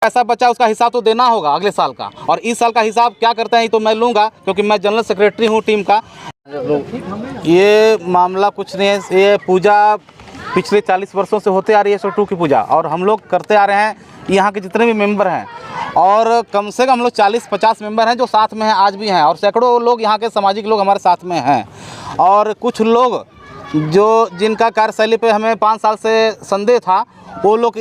पैसा बचा उसका हिसाब तो देना होगा अगले साल का, और इस साल का हिसाब क्या करते हैं तो मैं लूँगा, क्योंकि मैं जनरल सेक्रेटरी हूँ टीम का। ये मामला कुछ नहीं है, ये पूजा पिछले 40 वर्षों से होते आ रही है 102 की पूजा, और हम लोग करते आ रहे हैं। यहाँ के जितने भी मेंबर हैं, और कम से कम हम लोग 40-50 मेंबर हैं जो साथ में हैं, आज भी हैं, और सैकड़ों लोग यहाँ के सामाजिक लोग हमारे साथ में हैं। और कुछ लोग जो जिनका कार्यशैली पे हमें 5 साल से संदेह था, वो लोग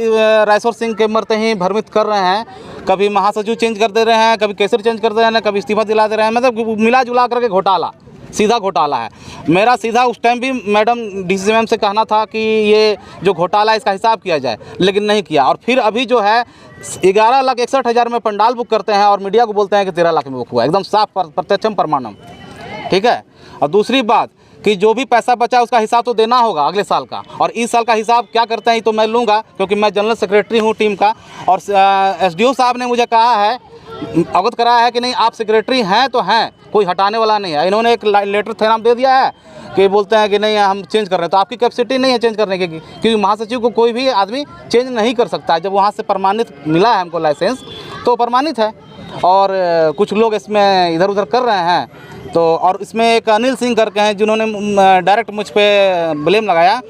रायसोर सिंह के मरते ही भ्रमित कर रहे हैं। कभी महासचिव चेंज कर दे रहे हैं, कभी कैसर चेंज कर दे रहे हैं, कभी इस्तीफा दिला दे रहे हैं। मतलब मिला जुला करके घोटाला, सीधा घोटाला है। मेरा सीधा उस टाइम भी मैडम डीसी मैम से कहना था कि ये जो घोटाला है इसका हिसाब किया जाए, लेकिन नहीं किया। और फिर अभी जो है 11,61,000 में पंडाल बुक करते हैं और मीडिया को बोलते हैं कि 13 लाख में बुक हुआ। एकदम साफ प्रत्यक्षम प्रमाणम, ठीक है। और दूसरी बात कि जो भी पैसा बचा उसका हिसाब तो देना होगा अगले साल का, और इस साल का हिसाब क्या करते हैं तो मैं लूँगा, क्योंकि मैं जनरल सेक्रेटरी हूँ टीम का। और SDO साहब ने मुझे कहा है, अवगत कराया है कि नहीं आप सेक्रेटरी हैं तो हैं, कोई हटाने वाला नहीं है। इन्होंने एक लेटर थेराम दे दिया है कि बोलते हैं कि नहीं हम चेंज कर रहे हैं, तो आपकी कैपेसिटी नहीं है चेंज करने की, क्योंकि महासचिव को कोई भी आदमी चेंज नहीं कर सकता है। जब वहाँ से प्रमाणित मिला है हमको लाइसेंस, तो प्रमाणित है। और कुछ लोग इसमें इधर उधर कर रहे हैं। तो और इसमें एक अनिल सिंह करके हैं जिन्होंने डायरेक्ट मुझ पे ब्लेम लगाया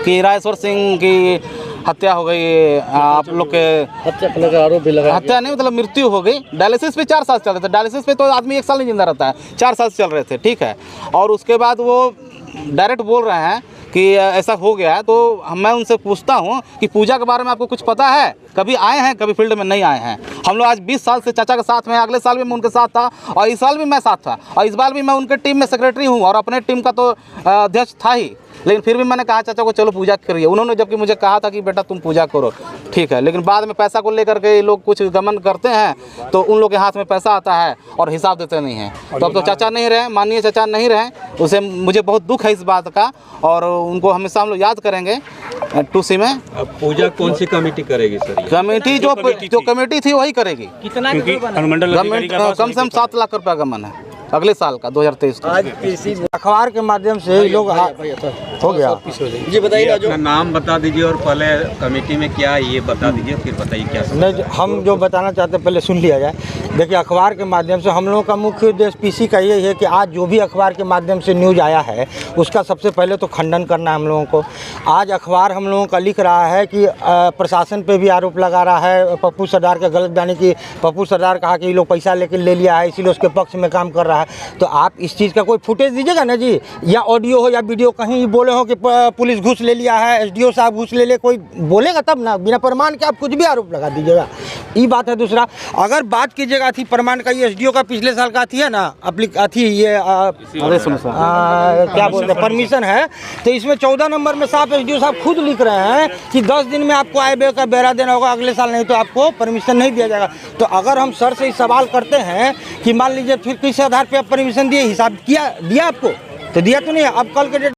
कि रायसोर सिंह की हत्या हो गई, आप लोग के हत्या का आरोप भी लगा। हत्या नहीं, मतलब मृत्यु हो गई। डायलिसिस पे 4 साल चल रहे थे। डायलिसिस पे तो आदमी 1 साल नहीं जिंदा रहता है, 4 साल से चल रहे थे, ठीक है। और उसके बाद वो डायरेक्ट बोल रहे हैं कि ऐसा हो गया है। तो मैं उनसे पूछता हूँ कि पूजा के बारे में आपको कुछ पता है? कभी आए हैं, कभी फील्ड में नहीं आए हैं। हम लोग आज 20 साल से चाचा के साथ में, अगले साल भी मैं उनके साथ था, और इस साल भी मैं साथ था, और इस बार भी मैं उनके टीम में सेक्रेटरी हूँ, और अपने टीम का तो अध्यक्ष था ही। लेकिन फिर भी मैंने कहा चाचा को चलो पूजा करिए। उन्होंने जबकि मुझे कहा था कि बेटा तुम पूजा करो, ठीक है। लेकिन बाद में पैसा को लेकर के लोग कुछ गमन करते हैं, तो उन लोग के हाथ में पैसा आता है और हिसाब देते नहीं हैं। तो अब तो चाचा नहीं रहे, माननीय चाचा नहीं रहे, उसे मुझे बहुत दुख है इस बात का, और उनको हमेशा हम लोग याद करेंगे टूसी में। अब पूजा कौन सी कमेटी करेगी सर? कमेटी जो कमेटी थी वही करेगी। कितना कम से कम 7 लाख रुपया का मन है अगले साल का 2023 का। आज किसी अखबार के माध्यम से लोग हो गया जी, बताइए ना। जो नाम बता दीजिए और पहले कमेटी में क्या है ये बता दीजिए, फिर बताइए क्या नहीं, हम जो बताना चाहते हैं पहले सुन लिया जाए। देखिए, अखबार के माध्यम से हम लोगों का मुख्य उद्देश्य PC का यही है कि आज जो भी अखबार के माध्यम से न्यूज़ आया है उसका सबसे पहले तो खंडन करना है हम लोगों को। आज अखबार हम लोगों का लिख रहा है कि प्रशासन पे भी आरोप लगा रहा है पप्पू सरदार का गलत बयानी, कि पप्पू सरदार कहा कि ये लोग पैसा लेकर ले लिया है इसीलिए उसके पक्ष में काम कर रहा है। तो आप इस चीज़ का कोई फुटेज दीजिएगा ना जी, या ऑडियो हो या वीडियो, कहीं बोले हो कि पुलिस घूस ले लिया है, SDO साहब घूस ले ले, कोई बोलेगा तब ना। बिना प्रमाण के आप कुछ भी आरोप लगा दीजिएगा, ये बात है। दूसरा, अगर बात कीजिएगा थी प्रमाण का, ये SDO का पिछले साल का थी है ना, थी ये क्या बोलते हैं परमिशन है, तो इसमें 14 नंबर में साफ SDO साहब खुद लिख रहे हैं कि 10 दिन में आपको आय व्यय का ब्यौरा देना होगा, अगले साल नहीं तो आपको परमिशन नहीं दिया जाएगा। तो अगर हम सर से सवाल करते हैं कि मान लीजिए फिर किस आधार पर आप परमिशन दिए, हिसाब किया दिया आपको, तो दिया तो नहीं। अब कल के डेट